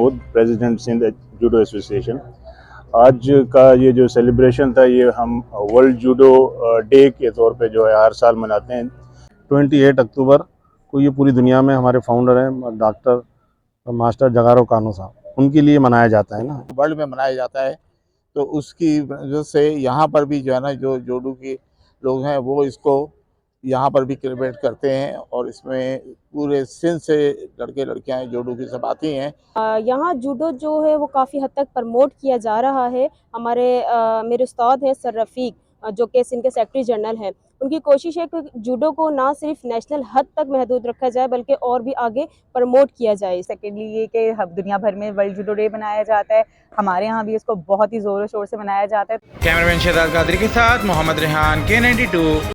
Mahmood, president Sindh judo association. आज का ये जो सेलिब्रेशन था ये हम वर्ल्ड जूडो डे के तौर पे जो है हर साल मनाते हैं। 28 अक्टूबर को ये पूरी दुनिया में हमारे फाउंडर हैं डॉक्टर मास्टर जगारो कानो साहब, उनके लिए मनाया जाता है ना, वर्ल्ड में मनाया जाता है। तो उसकी वजह से यहाँ पर भी जो है ना, जो जूडो के लोग हैं वो इसको यहाँ पर भी सेलिब्रेट करते हैं और इसमें पूरे सिंध से लड़के लड़कियाँ जूडो की सब आती हैं। यहाँ जूडो जो है वो काफ़ी हद तक प्रमोट किया जा रहा है। हमारे मेरे उस्ताद हैं सर रफ़ीक, जो कि सिंध के सेक्रेटरी जनरल हैं। उनकी कोशिश है कि जूडो को ना सिर्फ नेशनल हद तक महदूद रखा जाए बल्कि और भी आगे प्रमोट किया जाए। सेकेंडली ये कि दुनिया भर में वर्ल्ड जूडो डे मनाया जाता है, हमारे यहाँ भी इसको बहुत ही ज़ोरों शोर से मनाया जाता है। कैमरामैन शहजाद कादरी के साथ मोहम्मद रेहान, K92।